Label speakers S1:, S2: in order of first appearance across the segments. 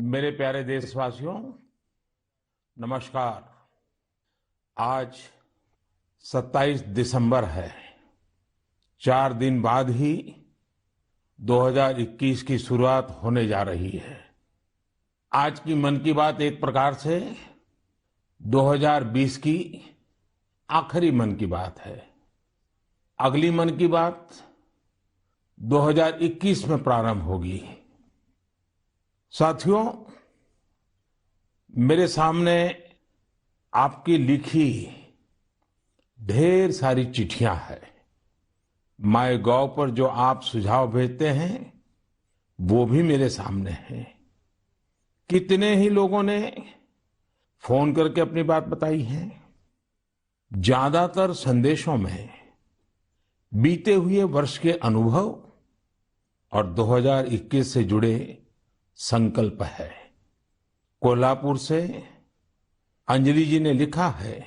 S1: मेरे प्यारे देशवासियों, नमस्कार। आज 27 दिसंबर है। 4 दिन बाद ही 2021 की शुरुआत होने जा रही है। आज की मन की बात एक प्रकार से 2020 की आखिरी मन की बात है। अगली मन की बात 2021 में प्रारंभ होगी। साथियों, मेरे सामने आपकी लिखी ढेर सारी चिट्ठियां हैं। माय गॉव पर जो आप सुझाव भेजते हैं वो भी मेरे सामने हैं। कितने ही लोगों ने फोन करके अपनी बात बताई है। ज्यादातर संदेशों में बीते हुए वर्ष के अनुभव और 2021 से जुड़े संकल्प है। कोल्हापुर से अंजलि जी ने लिखा है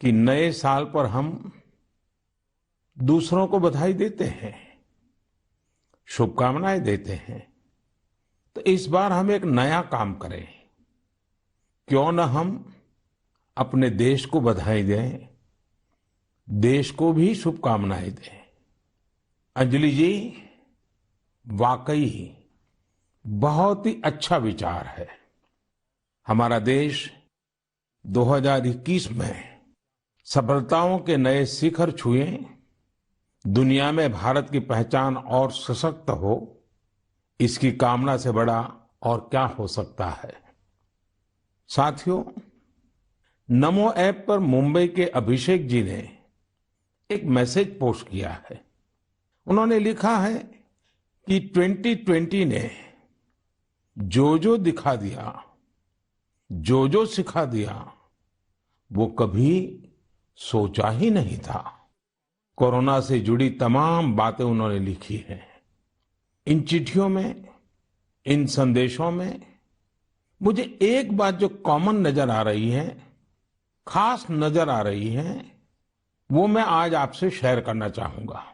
S1: कि नए साल पर हम दूसरों को बधाई देते हैं, शुभकामनाएं देते हैं। तो इस बार हम एक नया काम करें। क्यों न हम अपने देश को बधाई दें, देश को भी शुभकामनाएं दें। अंजलि जी, वाकई बहुत ही अच्छा विचार है। हमारा देश 2021 में सफलताओं के नए शिखर छुए, दुनिया में भारत की पहचान और सशक्त हो, इसकी कामना से बड़ा और क्या हो सकता है। साथियों, नमो ऐप पर मुंबई के अभिषेक जी ने एक मैसेज पोस्ट किया है। उन्होंने लिखा है कि 2020 ने जो जो दिखा दिया, जो जो सिखा दिया, वो कभी सोचा ही नहीं था। कोरोना से जुड़ी तमाम बातें उन्होंने लिखी हैं। इन चिट्ठियों में, इन संदेशों में मुझे एक बात जो कॉमन नजर आ रही है, खास नजर आ रही है, वो मैं आज आपसे शेयर करना चाहूंगा।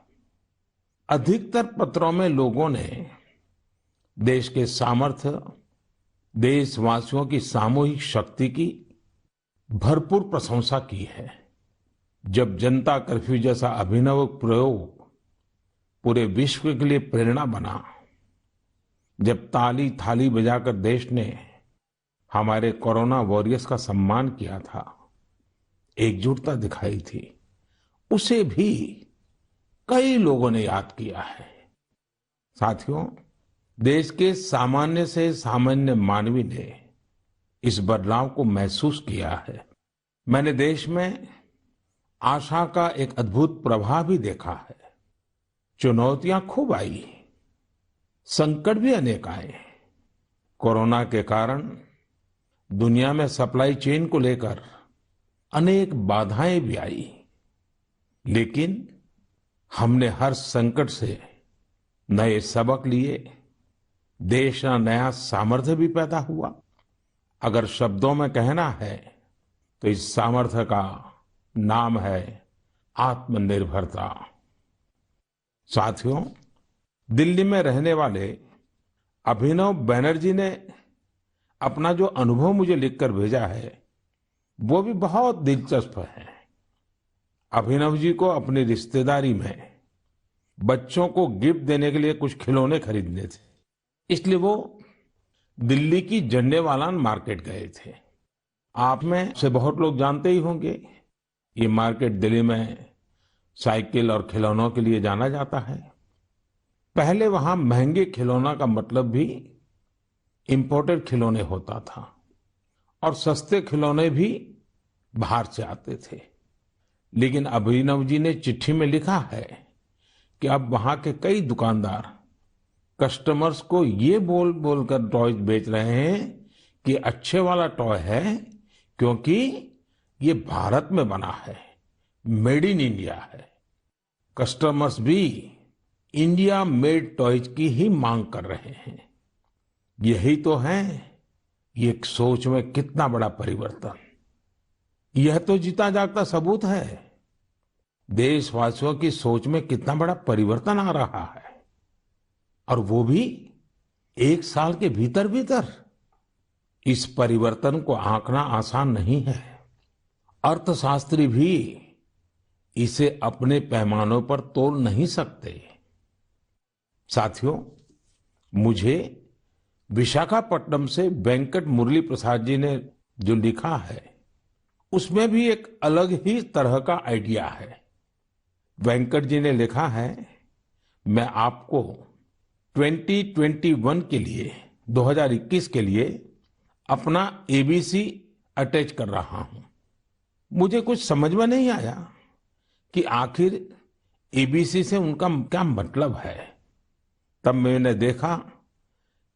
S1: अधिकतर पत्रों में लोगों ने देश के सामर्थ्य, देशवासियों की सामूहिक शक्ति की भरपूर प्रशंसा की है। जब जनता कर्फ्यू जैसा अभिनव प्रयोग पूरे विश्व के लिए प्रेरणा बना, जब ताली थाली बजाकर देश ने हमारे कोरोना वॉरियर्स का सम्मान किया था, एकजुटता दिखाई थी, उसे भी कई लोगों ने याद किया है। साथियों, देश के सामान्य से सामान्य मानवी ने इस बदलाव को महसूस किया है। मैंने देश में आशा का एक अद्भुत प्रभाव भी देखा है। चुनौतियां खूब आई, संकट भी अनेक आए। कोरोना के कारण दुनिया में सप्लाई चेन को लेकर अनेक बाधाएं भी आई, लेकिन हमने हर संकट से नए सबक लिए। देश का नया सामर्थ्य भी पैदा हुआ। अगर शब्दों में कहना है तो इस सामर्थ्य का नाम है आत्मनिर्भरता। साथियों, दिल्ली में रहने वाले अभिनव बैनर्जी ने अपना जो अनुभव मुझे लिखकर भेजा है वो भी बहुत दिलचस्प है। अभिनव जी को अपनी रिश्तेदारी में बच्चों को गिफ्ट देने के लिए कुछ खिलौने खरीदने थे, इसलिए वो दिल्ली की झंडेवालान मार्केट गए थे। आप में से बहुत लोग जानते ही होंगे, ये मार्केट दिल्ली में साइकिल और खिलौनों के लिए जाना जाता है। पहले वहां महंगे खिलौना का मतलब भी इंपोर्टेड खिलौने होता था और सस्ते खिलौने भी बाहर से आते थे। लेकिन अभिनव जी ने चिट्ठी में लिखा है कि अब वहां के कई दुकानदार कस्टमर्स को ये बोल बोलकर टॉयज बेच रहे हैं कि अच्छे वाला टॉय है क्योंकि ये भारत में बना है, मेड इन इंडिया है। कस्टमर्स भी इंडिया मेड टॉयज की ही मांग कर रहे हैं। यही तो है ये सोच में कितना बड़ा परिवर्तन। यह तो जीता जागता सबूत है देशवासियों की सोच में कितना बड़ा परिवर्तन आ रहा है, और वो भी एक साल के भीतर भीतर इस परिवर्तन को आंकना आसान नहीं है। अर्थशास्त्री भी इसे अपने पैमानों पर तोल नहीं सकते। साथियों, मुझे विशाखापट्टनम से वेंकट मुरली प्रसाद जी ने जो लिखा है, उसमें भी एक अलग ही तरह का आइडिया है। वेंकट जी ने लिखा है, मैं आपको 2021 के लिए 2021 के लिए अपना एबीसी अटैच कर रहा हूं। मुझे कुछ समझ में नहीं आया कि आखिर एबीसी से उनका क्या मतलब है। तब मैंने देखा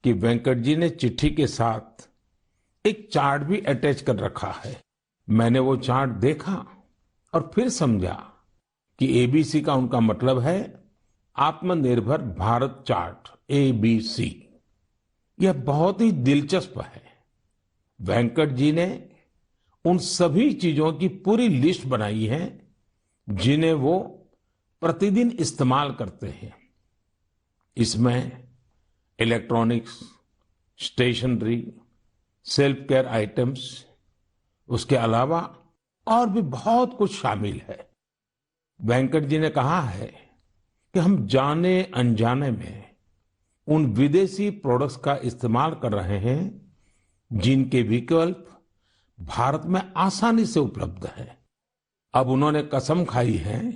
S1: कि वेंकट जी ने चिट्ठी के साथ एक चार्ट भी अटैच कर रखा है। मैंने वो चार्ट देखा और फिर समझा कि एबीसी का उनका मतलब है आत्मनिर्भर भारत चार्ट, एबीसी। यह बहुत ही दिलचस्प है। वेंकट जी ने उन सभी चीजों की पूरी लिस्ट बनाई है जिन्हें वो प्रतिदिन इस्तेमाल करते हैं। इसमें electronics, stationery, self care items, उसके अलावा और भी बहुत कुछ शामिल है। वेंकट जी ने कहा है कि हम जाने अनजाने में उन विदेशी प्रोडक्ट्स का इस्तेमाल कर रहे हैं जिनके विकल्प भारत में आसानी से उपलब्ध है। अब उन्होंने कसम खाई है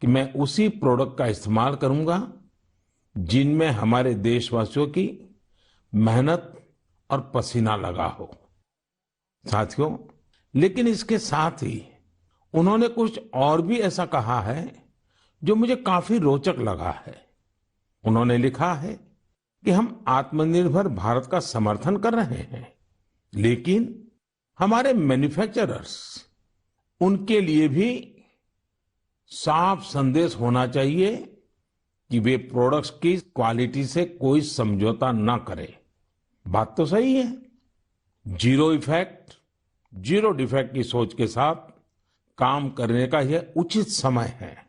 S1: कि मैं उसी प्रोडक्ट का इस्तेमाल करूंगा जिनमें हमारे देशवासियों की मेहनत और पसीना लगा हो। साथियों, लेकिन इसके साथ ही उन्होंने कुछ और भी ऐसा कहा है जो मुझे काफी रोचक लगा है। उन्होंने लिखा है कि हम आत्मनिर्भर भारत का समर्थन कर रहे हैं, लेकिन हमारे मैन्युफैक्चरर्स, उनके लिए भी साफ संदेश होना चाहिए कि वे प्रोडक्ट्स की क्वालिटी से कोई समझौता ना करें। बात तो सही है। जीरो इफेक्ट, जीरो डिफेक्ट की सोच के साथ काम करने का यह उचित समय है।